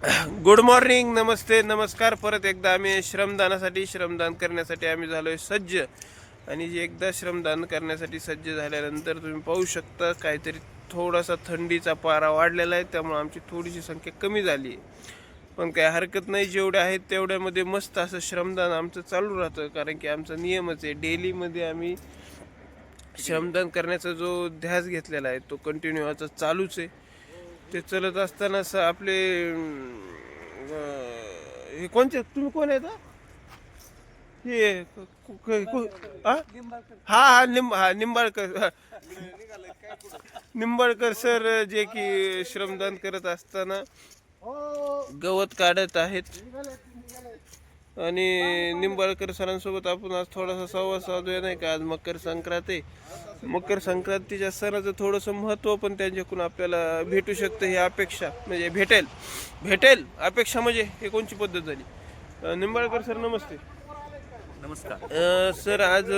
Good morning, नमस्ते, नमस्कार. परत एकदा आम्ही श्रमदान करण्यासाठी आम्ही झालोय सज्ज. आणि एकदा श्रमदान करण्यासाठी सज्ज झाल्यानंतर तुम्ही पाहू शकता काहीतरी थोडासा थंडीचा पारा वाढलेला आहे, त्यामुळे आमची थोडीशी संख्या कमी झाली आहे. पण काय हरकत नाही, जेवढे आहेत तेवढ्यामध्ये मस्त असं श्रमदान आमचं चालू राहतं. कारण की आमचा नियमच आहे, डेलीमध्ये आम्ही श्रमदान करण्याचा जो ध्यास घेतलेला आहे तो कंटिन्यू आता चालूच आहे. ते चलत असताना आपले हे कोणते, तुम्ही कोण आहेत हे? हा हा निंबाळकर निंबाळकर सर, जे की श्रमदान करत असताना गवत काढत आहेत. आणि निंबाळकर सरांसोबत आपण आज थोडासा संवाद साधूया, नाही का? आज मकर संक्रांत आहे. मकर संक्रांतीच्या सणाचं थोडंसं महत्त्व पण त्यांच्याकडून आपल्याला भेटू शकतं, ही अपेक्षा. म्हणजे भेटेल अपेक्षा, म्हणजे हे कोणची पद्धत झाली? निंबाळकर सर नमस्ते. नमस्कार सर, आज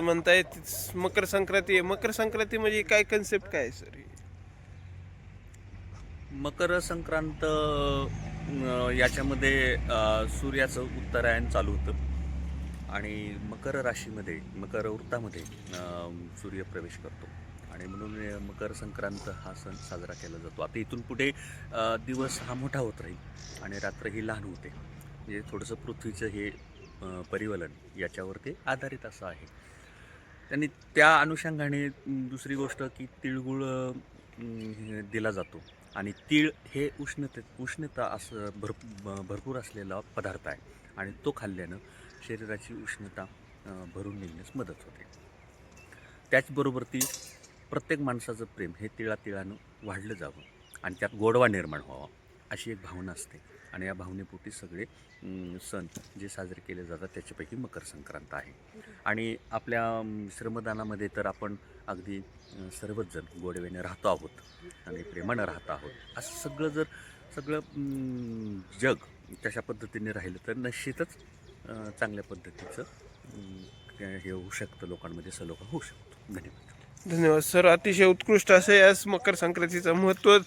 म्हणतायत मकर संक्रांती आहे. मकर संक्रांती म्हणजे काय कन्सेप्ट काय सर? मकर संक्रांत याच्यामध्ये सूर्याचं उत्तरायण चालू होतं आणि मकर राशीमध्ये, मकर वृत्तामध्ये सूर्य प्रवेश करतो आणि म्हणून मकर संक्रांत हा सण साजरा केला जातो. आता इथून पुढे दिवस हा मोठा होत राहील आणि रात्र ही लहान होते. म्हणजे थोडंसं पृथ्वीचं हे परिवलन याच्यावरती आधारित असं आहे. त्यांनी त्या अनुषंगाने दुसरी गोष्ट की तिळगुळ दिला जातो आणि तीळ हे उष्णता असं भरपूर असलेला पदार्थ आहे आणि तो खाल्ल्यानं शरीराची उष्णता भरून निघण्यास मदत होते. त्याचबरोबर प्रत्येक माणसाचं प्रेम हे तिळानं वाढलं जावं आणि त्यात गोडवा निर्माण व्हावा अशी एक भावना असते आणि या भावनेपोटी सगळे सण जे साजरे केले जातात त्याच्यापैकी मकर संक्रांत आहे. आणि आपल्या श्रमदानामध्ये तर आपण अगदी सर्वच जण गोडव्याने राहतो आहोत आणि प्रेमानं राहतो आहोत. असं सगळं जग तशा पद्धतीने राहिलं तर निश्चितच चांगल्या पद्धतीचं हे होऊ शकतं, लोकांमध्ये सलोखा होऊ शकतो. धन्यवाद सर. अतिशय उत्कृष्ट असं यास मकर संक्रांतीचं महत्त्व.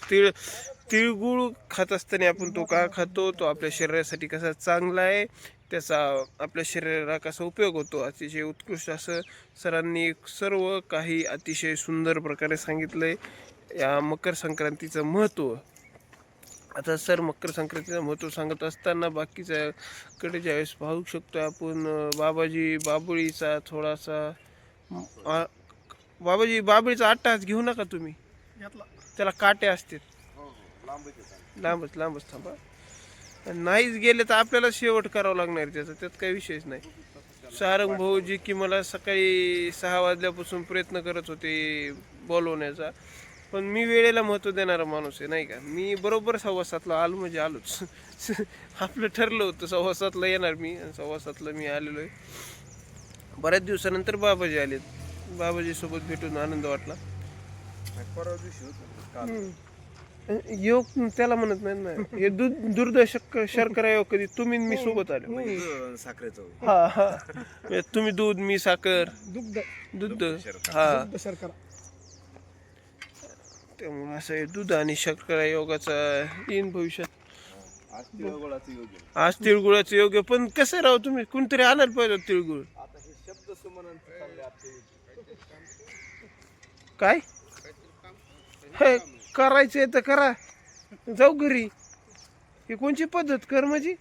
तिळगुळ खात असताना आपण तो का खातो, तो आपल्या शरीरासाठी कसा चांगला आहे, त्याचा आपल्या शरीराला कसा उपयोग होतो, अतिशय उत्कृष्ट असं सरांनी सर्व काही अतिशय सुंदर प्रकारे सांगितलं आहे या मकर संक्रांतीचं महत्त्व. आता सर, मकर संक्रांतीचं महत्त्व सांगत असताना बाकीच्याकडे ज्यावेळेस पाहू शकतो आपण बाबळीचा थोडासा बाबळीचा आट्टा घेऊ नका तुम्ही, त्याला काटे असतात. लांबच थांबा. नाहीच गेले तर आपल्याला शेवट करावं लागणार त्याचा, त्यात काही विषयच नाही. सारंग भाऊजी की मला सकाळी 6 वाजल्यापासून प्रयत्न करत होते बोलवण्याचा, पण मी वेळेला महत्त्व देणारा माणूस आहे, नाही का? मी बरोबर 7:15 आलो म्हणजे आलोच. आपलं ठरलं होतं 7:15 येणार मी, आणि 7:15 मी आलेलो आहे. बऱ्याच दिवसानंतर बाबाजी आलेत. बाबाजी सोबत भेटून आनंद वाटला. परवा दिवशी योग त्याला म्हणत नाही ना, हे दुर्द शर्करा योग. कधी तुम्ही मी सोबत आले साखरेचं. हा, तुम्ही दूध, मी साखर, दूध हा. त्यामुळे असं आहे, दूध आणि शर्करा योगाचा येईन भविष्यात. आज तिळगुळाचं योग्य. पण कसं राव, तुम्ही कोणतरी आणायला पाहिजे तिळगुळ. काय हे करायचंय तर करा, जाऊ घरी. ही कोणची पद्धत कर माझी?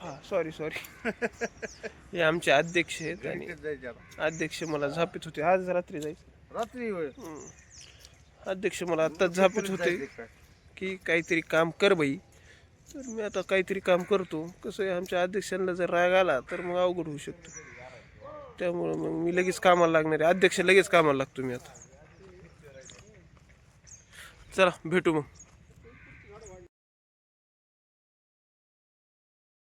हा, सॉरी हे आमचे अध्यक्ष आहेत आणि अध्यक्ष मला झापीत होते. आज रात्री जायचं, अध्यक्ष मला आत्ताच झापीत होते की काहीतरी काम कर बाई. तर मी आता काहीतरी काम करतो. कसं आहे, आमच्या अध्यक्षांना जर राग आला तर मग अवघड होऊ शकतो. त्यामुळं मग मी लगेच कामाला लागणार आहे. अध्यक्ष लगेच कामाला लागतो मी आता. चला भेटू मग.